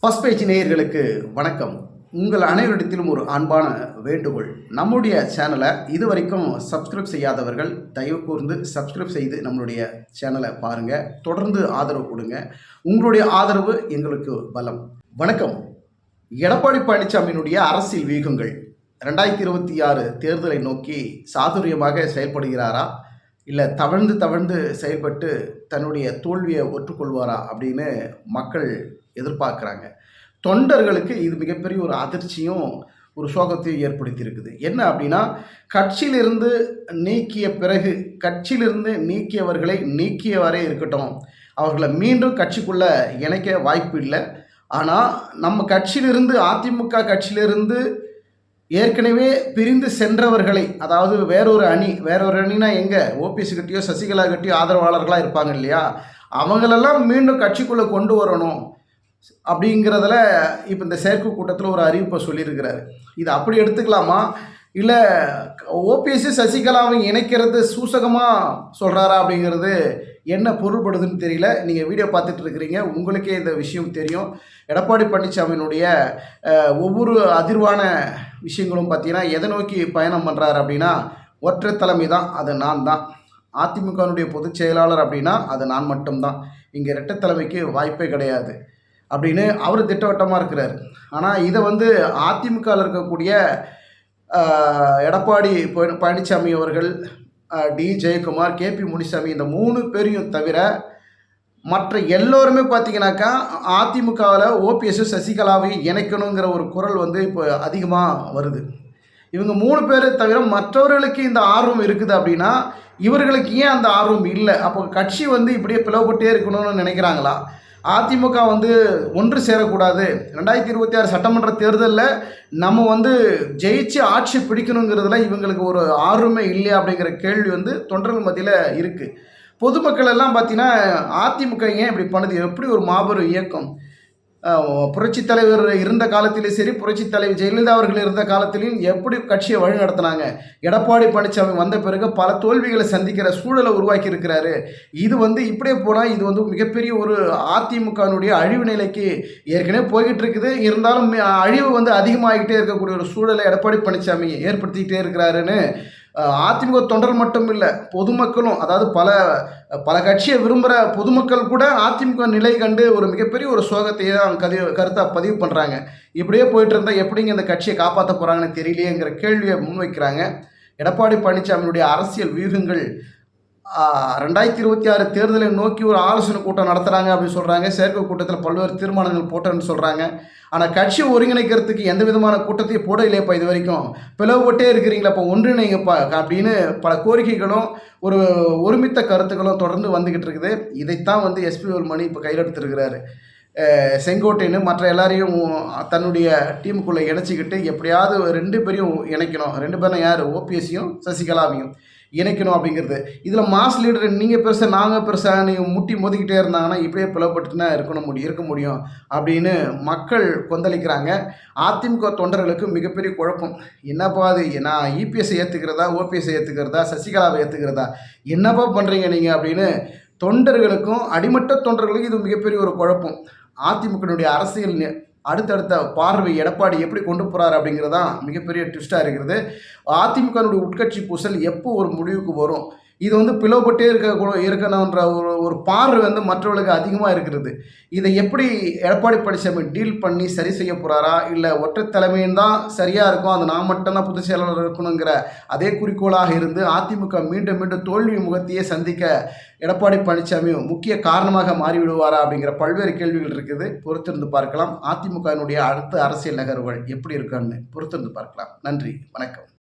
First page நேயர்களுக்கு வணக்கம். உங்கள் அனைவரிடத்திலும் ஒரு அன்பான வேண்டுகோள். நம்முடைய சேனலை இதுவரைக்கும் சப்ஸ்கிரைப் செய்யாதவர்கள் தயவு கூர்ந்து சப்ஸ்கிரைப் செய்து நம்மளுடைய சேனலை பாருங்கள். தொடர்ந்து ஆதரவு கொடுங்க. உங்களுடைய ஆதரவு எங்களுக்கு பலம். வணக்கம். எடப்பாடி பழனிசாமியினுடைய அரசியல் வியூகங்கள் 2026 தேர்தலை நோக்கி சாதுரியமாக செயல்படுகிறாரா, இல்லை தவழ்ந்து செயல்பட்டு தன்னுடைய தோல்வியை ஒற்றுக்கொள்வாரா அப்படின்னு மக்கள் எதிர்பார்க்குறாங்க. தொண்டர்களுக்கு இது மிகப்பெரிய ஒரு அதிர்ச்சியும் ஒரு சோகத்தையும் ஏற்படுத்தி இருக்குது. என்ன அப்படின்னா, கட்சியிலிருந்து நீக்கிய பிறகு கட்சியிலிருந்து நீக்கியவர்களை நீக்கியவரே இருக்கட்டும், அவர்களை மீண்டும் கட்சிக்குள்ளே இணைக்க வாய்ப்பு இல்லை. ஆனால் நம்ம கட்சியிலிருந்து அதிமுக கட்சியிலிருந்து ஏற்கனவே பிரிந்து சென்றவர்களை, அதாவது வேறொரு அணினா எங்கே, ஓபிஎஸ் கிட்டேயோ சசிகலா கிட்டேயோ ஆதரவாளர்களாக இருப்பாங்க இல்லையா, அவங்களெல்லாம் மீண்டும் கட்சிக்குள்ளே கொண்டு வரணும் அப்படிங்கிறதுல இப்போ இந்த செயற்கை கூட்டத்தில் ஒரு அறிவிப்பை சொல்லியிருக்கிறாரு. இது அப்படி எடுத்துக்கலாமா, இல்லை ஓபிஎஸ் சசிகலாவை இணைக்கிறது சூசகமாக சொல்கிறாரா அப்படிங்கிறது என்ன பொருள்படுதுன்னு தெரியல. நீங்கள் வீடியோ பார்த்துட்டு இருக்கிறீங்க, உங்களுக்கே இந்த விஷயம் தெரியும். எடப்பாடி பழனிசாமியினுடைய ஒவ்வொரு அதிர்வான விஷயங்களும் பார்த்தீங்கன்னா எதை நோக்கி பயணம் பண்ணுறாரு அப்படின்னா, ஒற்றை தலைமை தான், அது நான் தான். அதிமுகனுடைய பொதுச் செயலாளர் அப்படின்னா அது நான் மட்டும்தான். இங்கே இரட்டை தலைமைக்கு வாய்ப்பே கிடையாது அப்படின்னு அவர் திட்டவட்டமாக இருக்கிறார். ஆனால் இதை அதிமுகவில் இருக்கக்கூடிய எடப்பாடி பழனிசாமி அவர்கள், டி ஜெயக்குமார், கேபி முனிசாமி, இந்த 3 பேரையும் தவிர மற்ற எல்லோருமே பார்த்தீங்கன்னாக்கா அதிமுகவில் ஓபிஎஸ் சசிகலாவை இணைக்கணுங்கிற ஒரு குரல் இப்போ அதிகமாக வருது. இவங்க 3 பேரை தவிர மற்றவர்களுக்கு இந்த ஆர்வம் இருக்குது அப்படின்னா இவர்களுக்கு ஏன் அந்த ஆர்வம் இல்லை? அப்போ கட்சி இப்படியே பிளவுபட்டே இருக்கணும்னு நினைக்கிறாங்களா? அதிமுக ஒன்று சேரக்கூடாது, 2026 சட்டமன்ற தேர்தலில் நம்ம ஜெயிச்சு ஆட்சி பிடிக்கணுங்கிறதுல இவங்களுக்கு ஒரு ஆர்வமே இல்லையா அப்படிங்கிற கேள்வி தொண்டர்கள் மத்தியில் இருக்குது. பொதுமக்கள் எல்லாம் பார்த்தீங்கன்னா அதிமுக ஏன் இப்படி பண்ணுது, எப்படி ஒரு மாபெரும் இயக்கம், புரட்சித் தலைவர் இருந்த காலத்திலே சரி, புரட்சித் தலைவர் ஜெயலலிதா அவர்கள் இருந்த காலத்திலையும் எப்படி கட்சியை வழி நடத்தினாங்க. எடப்பாடி பழனிசாமி வந்த பிறகு பல தோல்விகளை சந்திக்கிற சூழலை உருவாக்கி இருக்கிறாரு. இது இப்படியே போனால் இது மிகப்பெரிய ஒரு அதிமுகனுடைய அழிவு நிலைக்கு ஏற்கனவே போய்கிட்டு இருக்குது. இருந்தாலும் அழிவு அதிகமாகிட்டே இருக்கக்கூடிய ஒரு சூழலை எடப்பாடி பழனிசாமி ஏற்படுத்திக்கிட்டே இருக்கிறாருன்னு அதிமுக தொண்டர்கள் மட்டும் இல்லை, பொதுமக்களும், அதாவது பல கட்சியை விரும்புகிற பொதுமக்கள் கூட அதிமுக நிலை கண்டு ஒரு மிகப்பெரிய ஒரு சோகத்தையே தான் கருத்தாக பதிவு பண்ணுறாங்க. இப்படியே போயிட்டு இருந்தால் எப்படிங்க இந்த கட்சியை காப்பாற்ற போகிறாங்கன்னு தெரியலையேங்கிற கேள்வியை முன்வைக்கிறாங்க. எடப்பாடி பழனிசாமியினுடைய அரசியல் வியூகங்கள் 2026 தேர்தலை நோக்கி ஒரு ஆலோசனை கூட்டம் நடத்துகிறாங்க அப்படின்னு சொல்கிறாங்க. செயற்கை கூட்டத்தில் பல்வேறு தீர்மானங்கள் போட்டேன்னு சொல்கிறாங்க. ஆனால் கட்சி ஒருங்கிணைக்கிறதுக்கு எந்த விதமான கூட்டத்தையும் போட இல்லையப்பா, இது வரைக்கும் பிளவுபட்டே இருக்கிறீங்களப்பா, ஒன்றிணைங்கப்பா அப்படின்னு பல கோரிக்கைகளும் ஒரு ஒருமித்த கருத்துக்களும் தொடர்ந்து வந்துக்கிட்டு இருக்குது. இதைத்தான் எஸ்பி வேலுமணி இப்போ கையில் எடுத்துருக்கிறாரு. செங்கோட்டைன்னு மற்ற எல்லாரையும் தன்னுடைய டீமுக்குள்ளே இணைச்சிக்கிட்டு எப்படியாவது 2 பேரையும் இணைக்கணும். 2 பேரும் யார், ஓபிஎஸ்ஸையும் சசிகலாவையும் இணைக்கணும் அப்படிங்கிறது. இதில் மாஸ் லீடர் நீங்கள் பெருசாக நாங்கள் பெருசாக நீங்கள் முட்டி மோதிக்கிட்டே இருந்தாங்கன்னா இப்படியே பிளவுபட்டுனா இருக்க முடியும் அப்படின்னு மக்கள் கொந்தளிக்கிறாங்க. அதிமுக தொண்டர்களுக்கு மிகப்பெரிய குழப்பம். என்னப்பா அது, நான் இபிஎஸ்ஸை ஏற்றுக்கிறதா, ஓபிஎஸ்ஸை ஏற்றுக்கிறதா, சசிகலாவை ஏற்றுக்கிறதா, என்னப்பா பண்ணுறீங்க நீங்கள் அப்படின்னு தொண்டர்களுக்கும் அடிமட்ட தொண்டர்களுக்கும் இது மிகப்பெரிய ஒரு குழப்பம். அதிமுகனுடைய அரசியல் அடுத்தடுத்த பார்வை எடப்பாடி எப்படி கொண்டு போகிறார் அப்படிங்கிறதான் மிகப்பெரிய ட்விஸ்டாக இருக்கிறது. அதிமுகனுடைய உட்கட்சி பூசல் எப்போ ஒரு முடிவுக்கு வரும், இது பிளவுபட்டே இருக்கணுன்ற ஒரு பார்வை மற்றவர்களுக்கு அதிகமாக இருக்கிறது. இதை எப்படி எடப்பாடி பழனிசாமி டீல் பண்ணி சரி செய்ய போகிறாரா, இல்லை ஒற்றை தலைமையின் தான் சரியாக இருக்கும், அது நான் மட்டும்தான் பொதுச் செயலாளர் இருக்கணுங்கிற அதே குறிக்கோளாக இருந்து அதிமுக மீண்டும் தோல்வி முகத்தையே சந்திக்க எடப்பாடி பழனிசாமி முக்கிய காரணமாக மாறிவிடுவாரா அப்படிங்கிற பல்வேறு கேள்விகள் இருக்குது. பொறுத்திருந்து பார்க்கலாம். அதிமுகவினுடைய அடுத்த அரசியல் நகர்வுகள் எப்படி இருக்குன்னு பொறுத்திருந்து பார்க்கலாம். நன்றி, வணக்கம்.